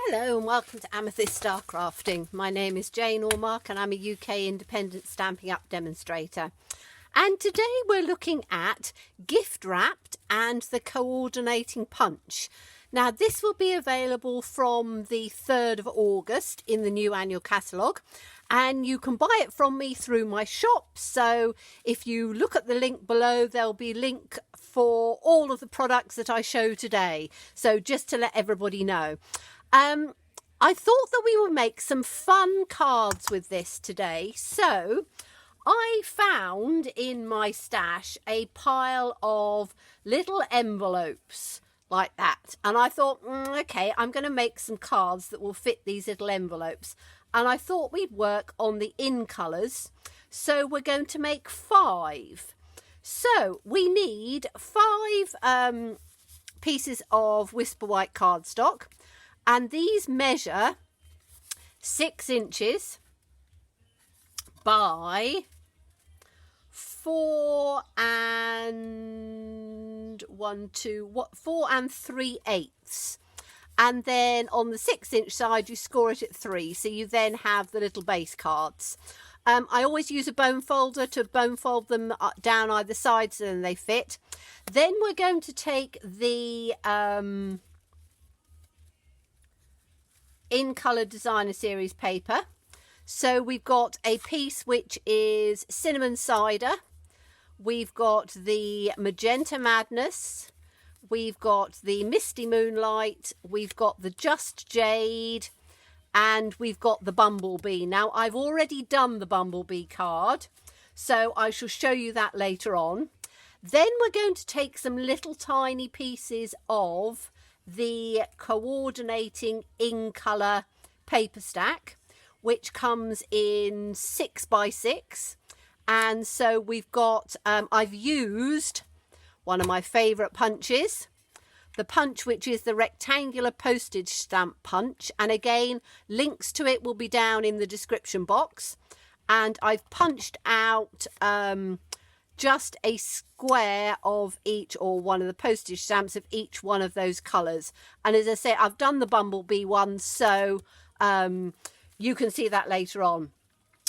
Hello and welcome to Amethyst Star Crafting. My name is Jane Ormark and I'm a UK independent Stampin' Up demonstrator. And today we're looking at gift wrapped and the coordinating punch. Now this will be available from the 3rd of August in the new annual catalogue, and you can buy it from me through my shop. So if you look at the link below, there'll be a link for all of the products that I show today. So just to let everybody know. I thought that we would make some fun cards with this today. So I found in my stash a pile of little envelopes like that. And I thought, okay, I'm going to make some cards that will fit these little envelopes. And I thought we'd work on the In Colours. So we're going to make 5. So we need 5 pieces of Whisper White cardstock. And these measure 6 inches by 4 and 3/8. And then on the 6-inch side, you score it at 3. So you then have the little base cards. I always use a bone folder to bone fold them down either side so then they fit. Then we're going to take the In Colour Designer Series paper. So we've got a piece which is Cinnamon Cider. We've got the Magenta Madness. We've got the Misty Moonlight. We've got the Just Jade. And we've got the Bumblebee. Now I've already done the Bumblebee card, so I shall show you that later on. Then we're going to take some little tiny pieces of the coordinating In Colour paper stack, which comes in 6x6. And so we've got, I've used one of my favourite punches, the punch which is the rectangular postage stamp punch. And again, links to it will be down in the description box. And I've punched out just a square of each, or one of the postage stamps of each one of those colours. And as I say, I've done the Bumblebee one, so you can see that later on.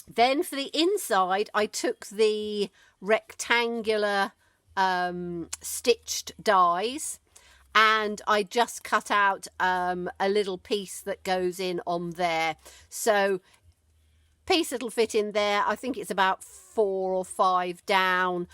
Then for the inside, I took the rectangular stitched dies, and I just cut out a little piece that goes in on there. So piece that'll fit in there. I think it's about 4 or 5 down.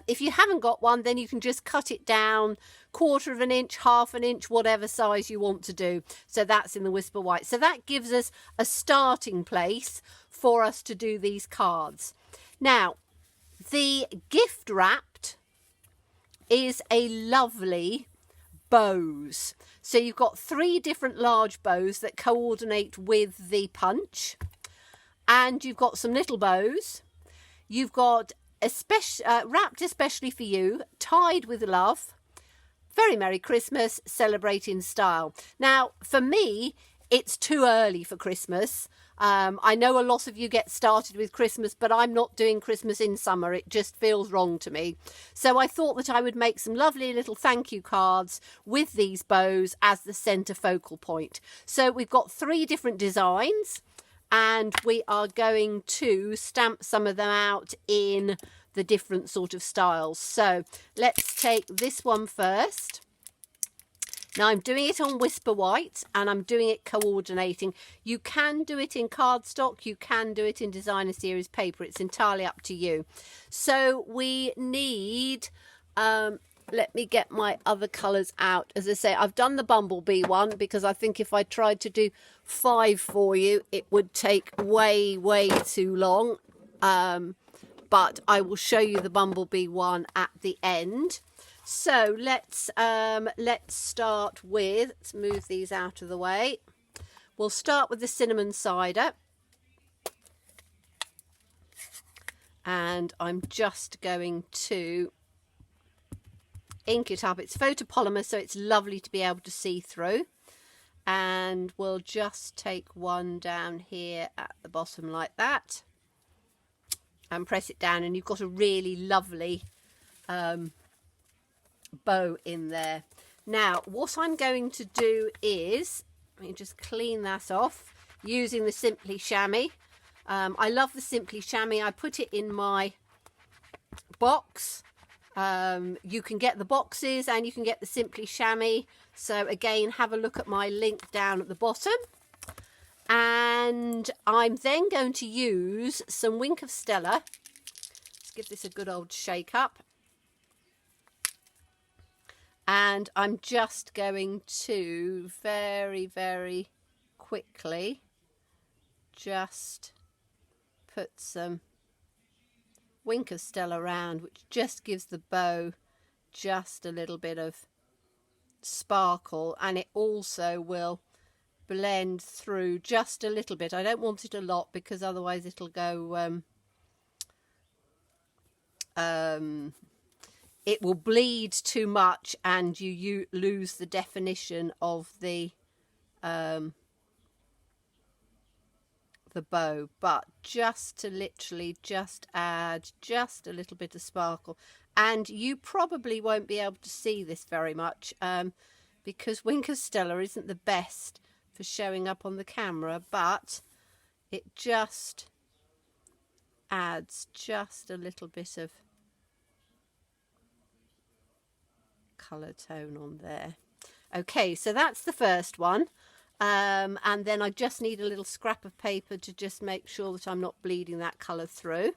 If you haven't got one, then you can just cut it down 1/4 of an inch, 1/2 an inch, whatever size you want to do. So that's in the Whisper White. So that gives us a starting place for us to do these cards. Now, the gift wrapped is a lovely bows. So you've got 3 different large bows that coordinate with the punch. And you've got some little bows. You've got wrapped especially for you, tied with love, very Merry Christmas, celebrate in style. Now, for me, it's too early for Christmas. I know a lot of you get started with Christmas, but I'm not doing Christmas in summer. It just feels wrong to me. So I thought that I would make some lovely little thank you cards with these bows as the centre focal point. So we've got 3 different designs, and we are going to stamp some of them out in the different sort of styles. So let's take this one first. Now I'm doing it on Whisper White and I'm doing it coordinating. You can do it in cardstock, you can do it in Designer Series paper. It's entirely up to you. So we need, let me get my other colours out. As I say, I've done the Bumblebee one because I think if I tried to do 5 for you, it would take way too long. But I will show you the Bumblebee one at the end. So let's start with, let's move these out of the way. We'll start with the Cinnamon Cider. And I'm just going to ink it up. It's photopolymer, so it's lovely to be able to see through. And we'll just take one down here at the bottom like that. And press it down, and you've got a really lovely bow in there. Now what I'm going to do is Let me just clean that off using the Simply Chamois. I love the Simply Chamois. I put it in my box. You can get the boxes and you can get the Simply Chamois. So again, have a look at my link down at the bottom. And I'm then going to use some Wink of Stella. Let's give this a good old shake up. And I'm just going to very, very quickly just put some Wink of Stella around, which just gives the bow just a little bit of sparkle, and it also will blend through just a little bit. I don't want it a lot because otherwise it'll go it will bleed too much and you lose the definition of the bow. But just to literally just add just a little bit of sparkle, and you probably won't be able to see this very much because Wink of Stella isn't the best for showing up on the camera, but it just adds just a little bit of colour tone on there. Okay, so that's the first one. And then I just need a little scrap of paper to just make sure that I'm not bleeding that colour through.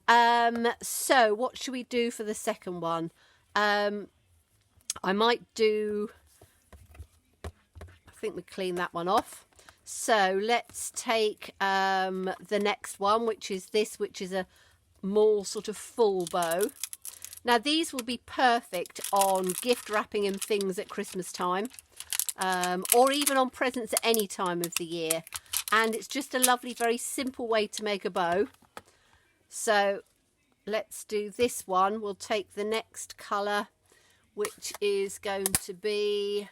So what should we do for the second one? I might do, I think we clean that one off. So let's take the next one, which is this, which is a more sort of full bow. Now these will be perfect on gift wrapping and things at Christmas time, or even on presents at any time of the year. And it's just a lovely, very simple way to make a bow. So let's do this one. We'll take the next colour, which is going to be,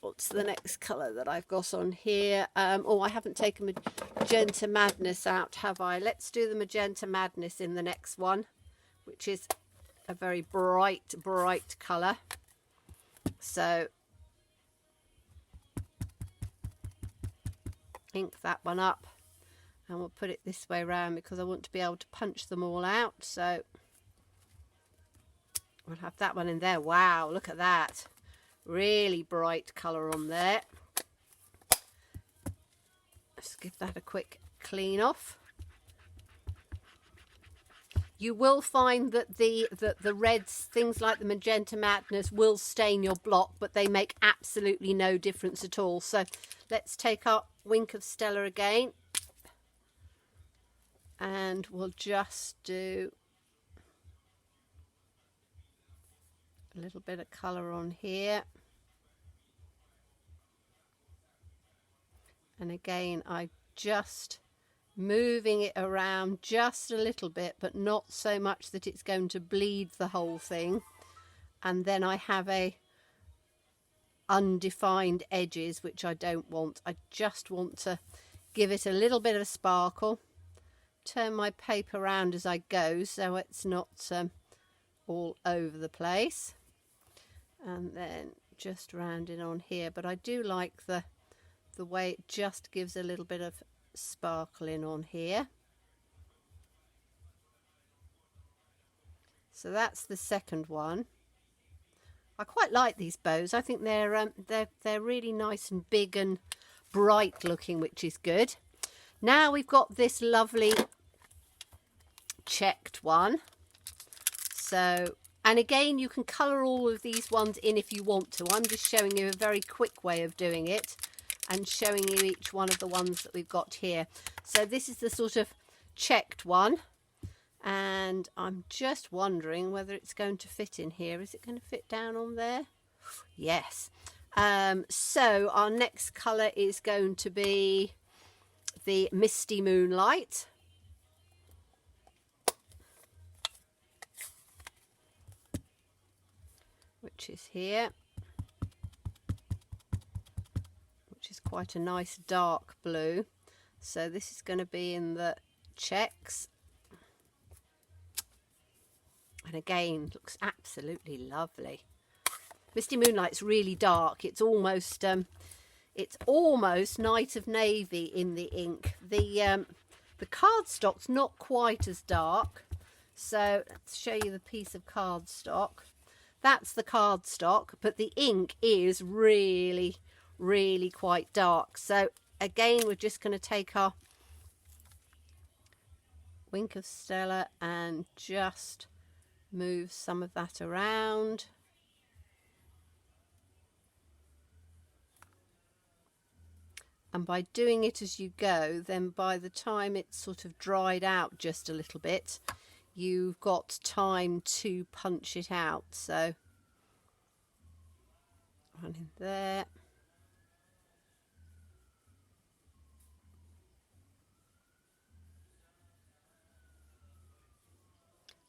what's the next colour that I've got on here? Oh, I haven't taken Magenta Madness out, have I? Let's do the Magenta Madness in the next one, which is a very bright, bright colour. So ink that one up, and we'll put it this way around because I want to be able to punch them all out. So we'll have that one in there. Wow, look at that. Really bright colour on there. Let's give that a quick clean off. You will find that the reds, things like the Magenta Madness, will stain your block, but they make absolutely no difference at all. So let's take our Wink of Stella again, and we'll just do a little bit of colour on here. And again, I just moving it around just a little bit, but not so much that it's going to bleed the whole thing. And then I have a undefined edges, which I don't want. I just want to give it a little bit of sparkle. Turn my paper around as I go so it's not all over the place. And then just rounding on here. But I do like the way it just gives a little bit of sparkling on here. So that's the second one. I quite like these bows. I think they're really nice and big and bright looking, which is good. Now we've got this lovely checked one. So, and again, you can colour all of these ones in if you want to. I'm just showing you a very quick way of doing it and showing you each one of the ones that we've got here. So this is the sort of checked one, and I'm just wondering whether it's going to fit in here. Is it going to fit down on there? Yes. So our next colour is going to be the Misty Moonlight. Which is here. Quite a nice dark blue. So this is going to be in the checks, and again looks absolutely lovely. Misty Moonlight's really dark. It's almost It's almost Night of Navy in the ink. The cardstock's not quite as dark. So let's show you the piece of cardstock. That's the cardstock, but the ink is really, really quite dark. So again, we're just going to take our Wink of Stella and just move some of that around. And by doing it as you go, then by the time it's sort of dried out just a little bit, you've got time to punch it out. So one in there.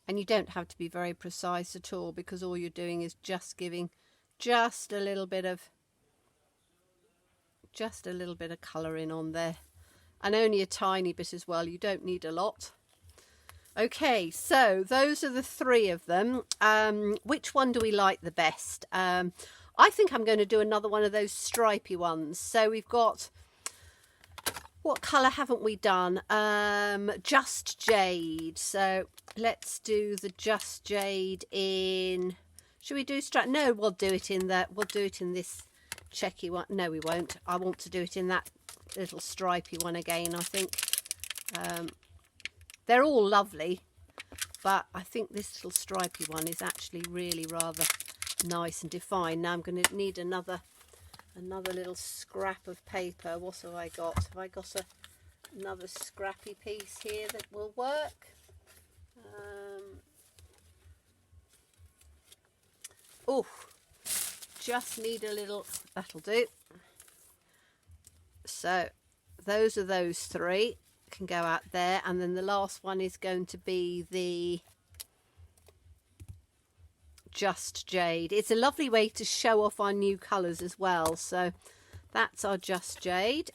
And you don't have to be very precise at all, because all you're doing is just giving just a little bit of colour in on there, and only a tiny bit as well. You don't need a lot. Okay, so those are the three of them. Which one do we like the best? I think I'm going to do another one of those stripy ones. So we've got, what colour haven't we done? Just Jade. So let's do the Just Jade in, should we do stripe? No, we'll do it in this checky one. No, we won't. I want to do it in that little stripy one again, I think. They're all lovely, but I think this little stripy one is actually really rather nice and defined. Now I'm going to need another little scrap of paper. What have I got? Have I got another scrappy piece here that will work? Oh, just need a little, that'll do. So those are those three, can go out there, and then the last one is going to be the Just Jade. It's a lovely way to show off our new colours as well. So that's our Just Jade.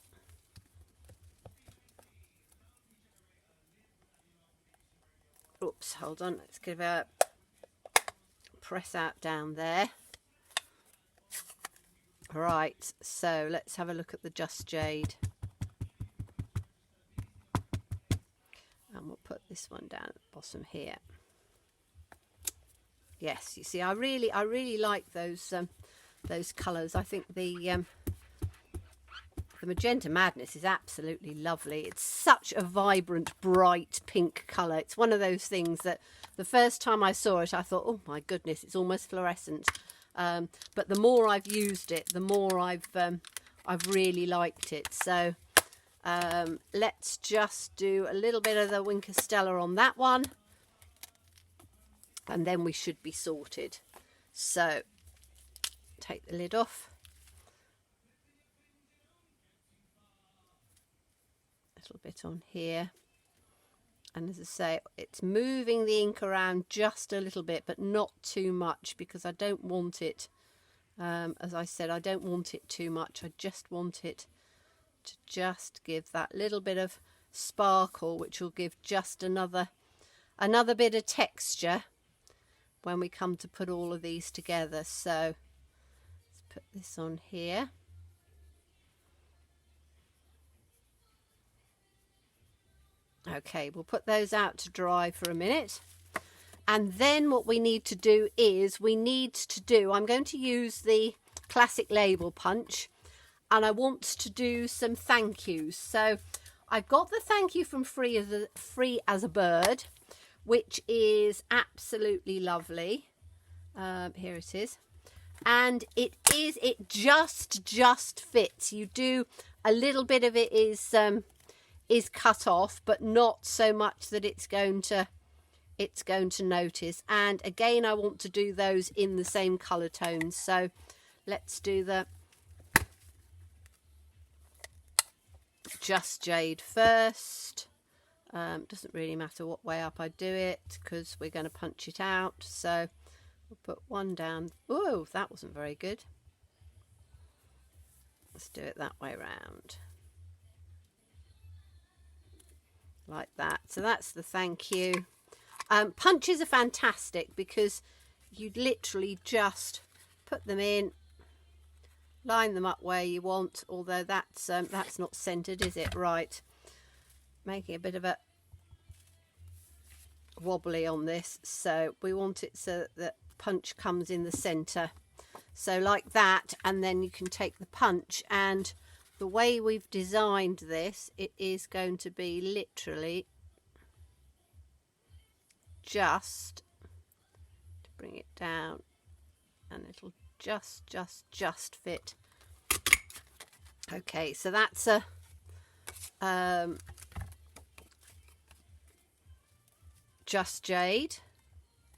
Oops, hold on, let's give a press out down there. Right, so let's have a look at the Just Jade. And we'll put this one down at the bottom here. Yes, you see, I really like those colours. I think the Magenta Madness is absolutely lovely. It's such a vibrant, bright pink colour. It's one of those things that the first time I saw it, I thought, oh my goodness, it's almost fluorescent. But the more I've used it, the more I've really liked it. So let's just do a little bit of the Wink of Stella on that one, and then we should be sorted. So take the lid off. A little bit on here. And as I say, it's moving the ink around just a little bit, but not too much, because I don't want it, as I said, I don't want it too much. I just want it to just give that little bit of sparkle, which will give just another bit of texture when we come to put all of these together. So let's put this on here. Okay, we'll put those out to dry for a minute. And then what we need to do is I'm going to use the classic label punch, and I want to do some thank yous. So I've got the thank you from Free as a Bird, which is absolutely lovely. Here it is. And it just fits. You do a little bit of it is cut off, but not so much that it's going to notice. And again, I want to do those in the same colour tones. So let's do the Just Jade first. Doesn't really matter what way up I do it, because we're going to punch it out. So we'll put one down. Oh, that wasn't very good. Let's do it that way round. Like that. So that's the thank you. Punches are fantastic, because you literally just put them in line them up where you want, although that's not centered, is it? Right, making a bit of a wobbly on this, so we want it so that the punch comes in the center, so like that. And then you can take the punch, and the way we've designed this, it is going to be literally just to bring it down, and it'll just fit. Okay, so that's a just Jade.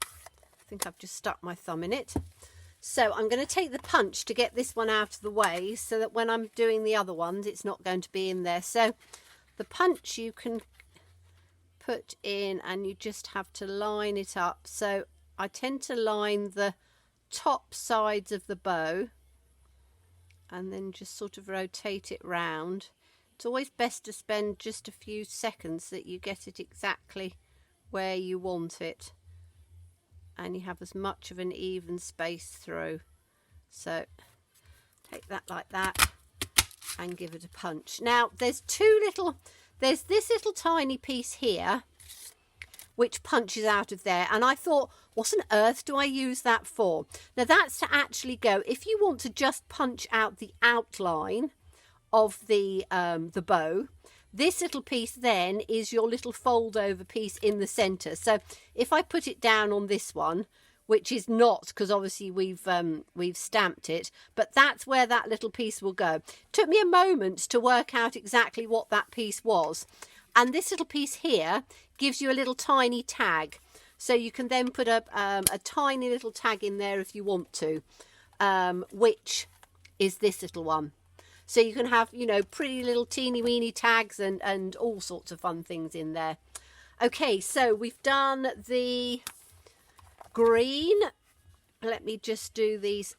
I think I've just stuck my thumb in it. So I'm going to take the punch to get this one out of the way, so that when I'm doing the other ones, it's not going to be in there. So the punch you can put in, and you just have to line it up. So I tend to line the top sides of the bow, and then just sort of rotate it round. It's always best to spend just a few seconds so that you get it exactly where you want it, and you have as much of an even space through. So take that like that and give it a punch. Now there's this little tiny piece here which punches out of there, and I thought, what on earth do I use that for? Now that's to actually go, if you want to just punch out the outline of the bow, this little piece then is your little fold over piece in the center. So if I put it down on this one, which is not, because obviously we've stamped it, but that's where that little piece will go. Took me a moment to work out exactly what that piece was. And this little piece here gives you a little tiny tag. So you can then put a tiny little tag in there if you want to, which is this little one. So you can have, you know, pretty little teeny weeny tags and all sorts of fun things in there. Okay, so we've done the green. Let me just do these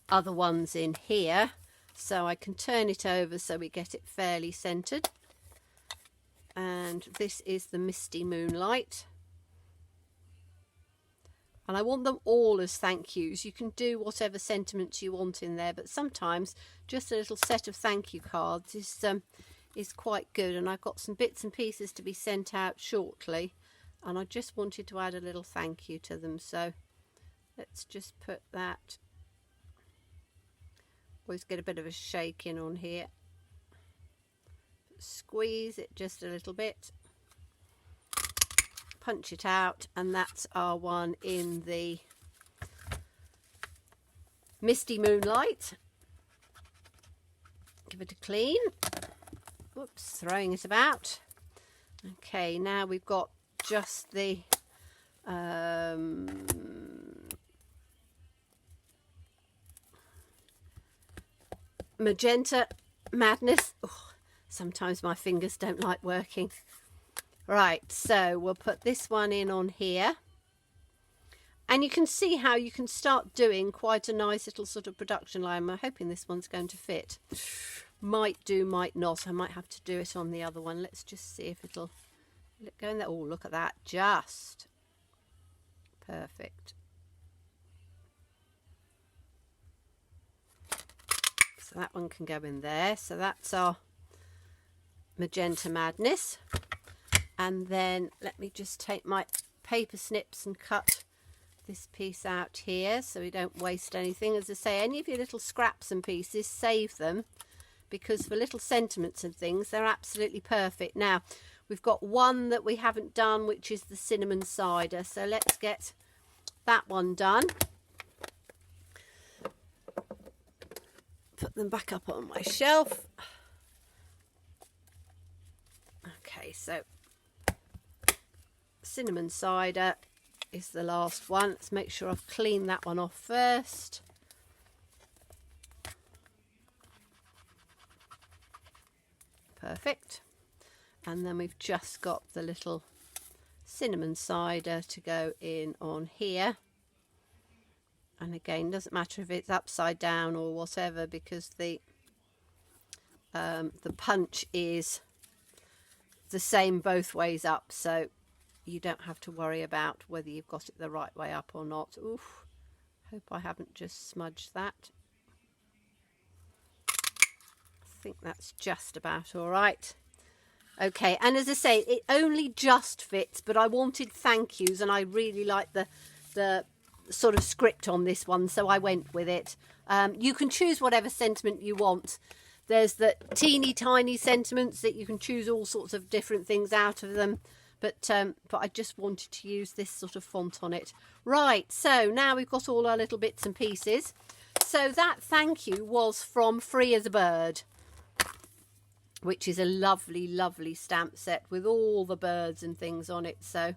other ones in here, so I can turn it over so we get it fairly centered. And this is the Misty Moonlight, and I want them all as thank yous. You can do whatever sentiments you want in there, but sometimes just a little set of thank you cards is quite good. And I've got some bits and pieces to be sent out shortly, and I just wanted to add a little thank you to them. So let's just put that. Always get a bit of a shake in on here. Squeeze it just a little bit, punch it out, and that's our one in the Misty Moonlight. Give it a clean. Whoops, throwing it about. Okay, now we've got just the Magenta Madness. Oh, sometimes my fingers don't like working. Right, so we'll put this one in on here. And you can see how you can start doing quite a nice little sort of production line. I'm hoping this one's going to fit. Might do, might not. I might have to do it on the other one. Let's just see if it'll go in there. Oh, look at that. Just perfect. So that one can go in there. So that's our Magenta Madness. And then let me just take my paper snips and cut this piece out here so we don't waste anything. As I say, any of your little scraps and pieces, save them, because for little sentiments and things, they're absolutely perfect. Now, we've got one that we haven't done, which is the cinnamon cider. So let's get that one done. Put them back up on my shelf. Okay, so cinnamon cider is the last one. Let's make sure I've cleaned that one off first. Perfect. And then we've just got the little cinnamon cider to go in on here. And again, doesn't matter if it's upside down or whatever, because the punch is the same both ways up, so you don't have to worry about whether you've got it the right way up or not. Oof, hope I haven't just smudged that. think that's just about all right. Okay, and as I say, it only just fits, but I wanted thank yous, and I really like the sort of script on this one, so I went with it. You can choose whatever sentiment you want. There's the teeny tiny sentiments that you can choose all sorts of different things out of them, but I just wanted to use this sort of font on it. Right, so now we've got all our little bits and pieces. So that thank you was from Free as a Bird, which is a lovely, lovely stamp set with all the birds and things on it. So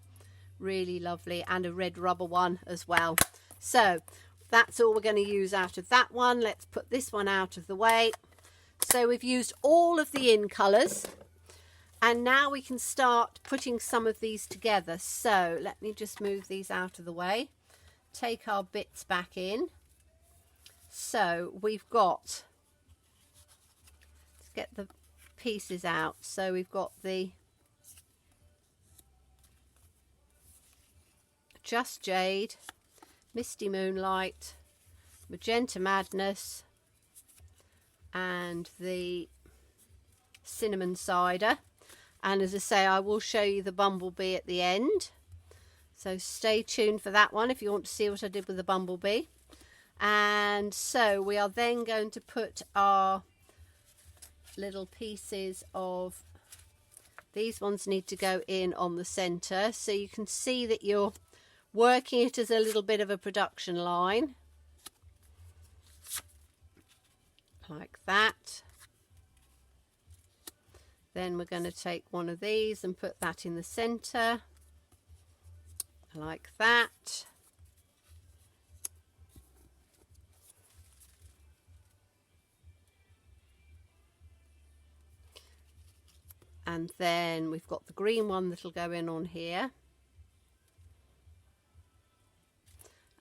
really lovely, and a red rubber one as well. So that's all we're going to use out of that one. Let's put this one out of the way. So we've used all of the In Colours, and now we can start putting some of these together. So let me just move these out of the way, take our bits back in. So we've got, let's get the pieces out. So we've got the Just Jade, Misty Moonlight, Magenta Madness, and the Cinnamon Cider. And as I say, I will show you the Bumblebee at the end, so stay tuned for that one if you want to see what I did with the Bumblebee. And so we are then going to put our little pieces of, these ones need to go in on the centre, so you can see that you're working it as a little bit of a production line, like that. Then we're going to take one of these and put that in the centre, like that. And then we've got the green one that'll go in on here.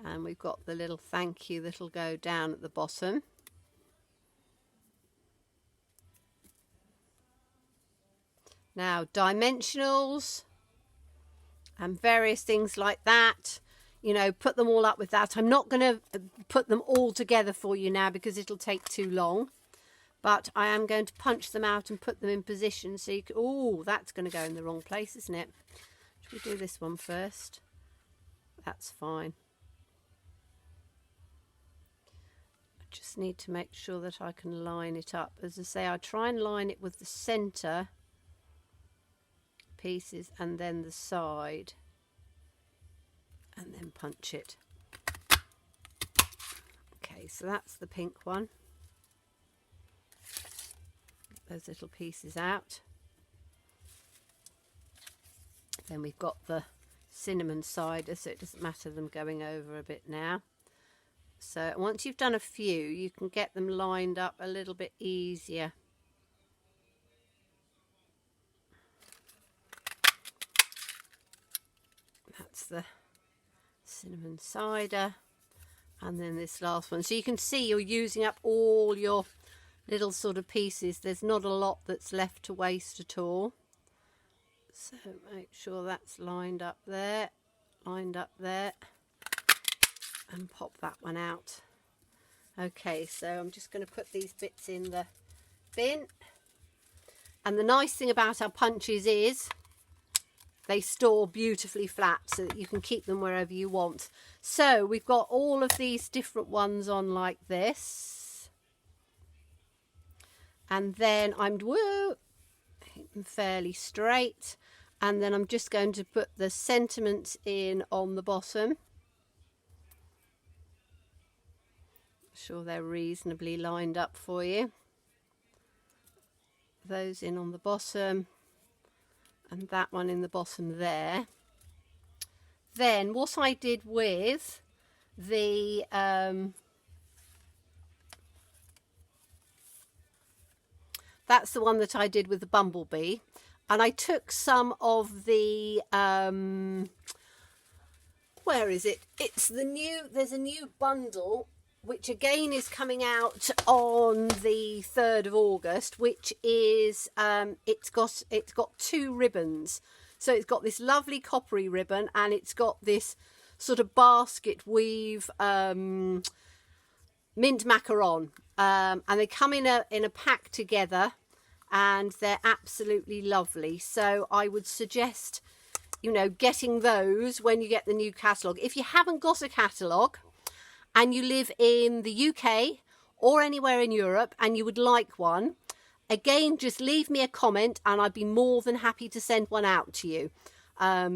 And we've got the little thank you that'll go down at the bottom. Now, dimensionals and various things like that, you know, put them all up with that. I'm not going to put them all together for you now because it'll take too long. But I am going to punch them out and put them in position so you can... Oh, that's going to go in the wrong place, isn't it? Should we do this one first? That's fine. I just need to make sure that I can line it up. As I say, I try and line it with the centre pieces and then the side, and then punch it. Okay, so that's the pink one. Those little pieces out. Then we've got the cinnamon cider, so it doesn't matter them going over a bit now. So once you've done a few, you can get them lined up a little bit easier. That's the cinnamon cider, and then this last one. So you can see you're using up all your little sort of pieces. There's not a lot that's left to waste at all. So make sure that's lined up there, and pop that one out. Okay, so I'm just going to put these bits in the bin. And the nice thing about our punches is they store beautifully flat so that you can keep them wherever you want. So we've got all of these different ones on like this. And then I'm fairly straight, and then I'm just going to put the sentiments in on the bottom. Make sure they're reasonably lined up for you. Those in on the bottom, and that one in the bottom there. Then what I did with the that's the one that I did with the Bumblebee, and I took some of the where is it? It's the new, there's a new bundle which again is coming out on the 3rd of August, which is it's got 2 ribbons. So it's got this lovely coppery ribbon, and it's got this sort of basket weave mint macaron, and they come in a pack together, and they're absolutely lovely. So I would suggest, you know, getting those when you get the new catalogue. If you haven't got a catalogue and you live in the UK or anywhere in Europe and you would like one, again, just leave me a comment and I'd be more than happy to send one out to you,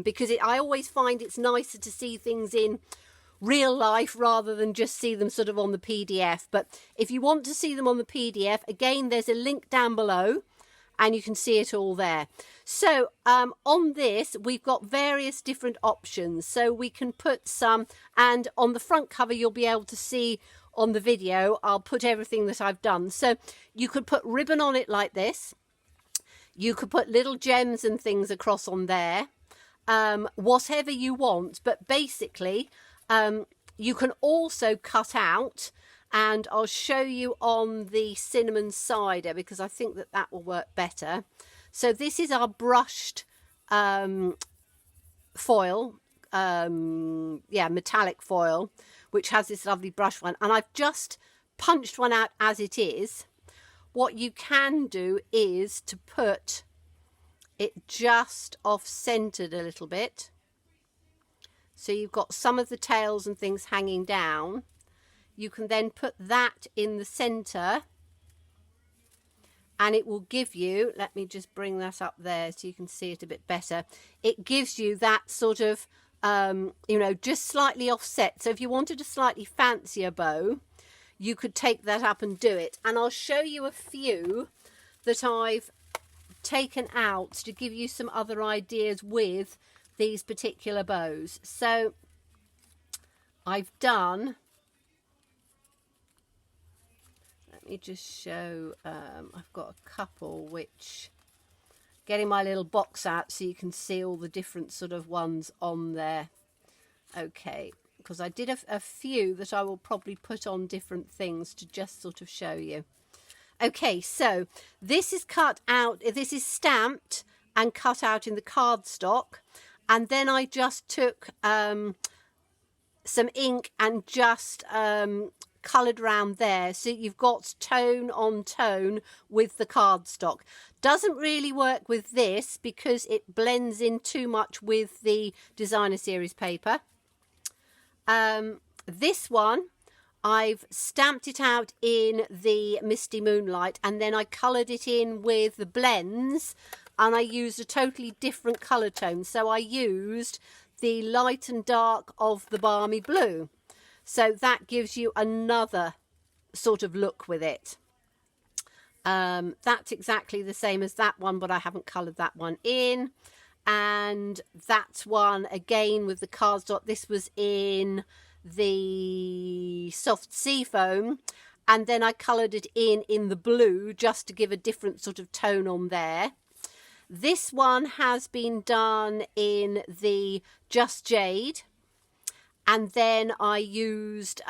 because I always find it's nicer to see things in real life rather than just see them sort of on the PDF. But if you want to see them on the PDF, again, there's a link down below and you can see it all there. So on this, we've got various different options. So we can put some, and on the front cover, you'll be able to see on the video, I'll put everything that I've done. So you could put ribbon on it like this. You could put little gems and things across on there, whatever you want. But basically, you can also cut out, and I'll show you on the cinnamon cider because I think that that will work better. So this is our brushed foil, metallic foil, which has this lovely brush one, and I've just punched one out as it is. What you can do is to put it just off-centered a little bit. So you've got some of the tails and things hanging down. You can then put that in the center and it will give you, let me just bring that up there so you can see it a bit better. It gives you that sort of, you know, just slightly offset. So if you wanted a slightly fancier bow, you could take that up and do it. And I'll show you a few that I've taken out to give you some other ideas with these particular bows. So I've done, let me just show, I've got a couple which, getting my little box out so you can see all the different sort of ones on there. Okay, because I did a few that I will probably put on different things to just sort of show you. Okay, so this is cut out, this is stamped and cut out in the cardstock. And then I just took some ink and just coloured around there. So you've got tone on tone with the cardstock. Doesn't really work with this because it blends in too much with the designer series paper. This one, I've stamped it out in the Misty Moonlight and then I coloured it in with the blends. And I used a totally different colour tone. So I used the light and dark of the balmy blue. So that gives you another sort of look with it. That's exactly the same as that one, but I haven't coloured that one in. And that one, again, with the cardstock, this was in the soft sea foam. And then I coloured it in the blue just to give a different sort of tone on there. This one has been done in the Just Jade, and then I used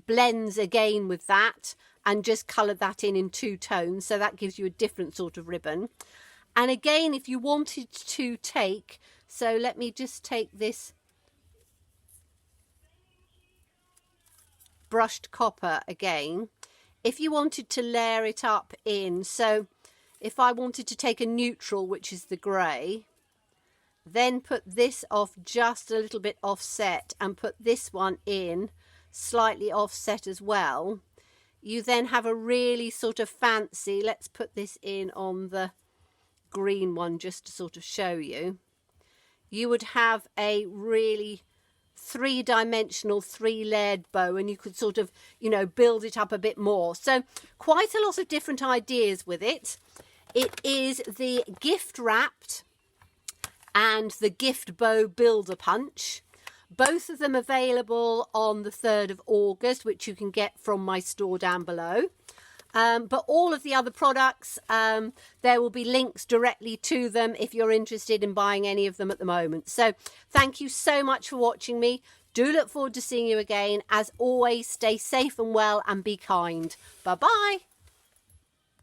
blends again with that and just coloured that in two tones, so that gives you a different sort of ribbon. And again, if you wanted to take, so let me just take this brushed copper again, if you wanted to layer it up in, so if I wanted to take a neutral, which is the grey, then put this off just a little bit offset and put this one in slightly offset as well, you then have a really sort of fancy, let's put this in on the green one just to sort of show you, you would have a really three-dimensional, three-layered bow, and you could sort of, you know, build it up a bit more. So quite a lot of different ideas with it. It is the gift wrapped and the gift bow builder punch. Both of them available on the 3rd of August, which you can get from my store down below. But all of the other products, there will be links directly to them if you're interested in buying any of them at the moment. So thank you so much for watching me. Do look forward to seeing you again. As always, stay safe and well and be kind. Bye-bye.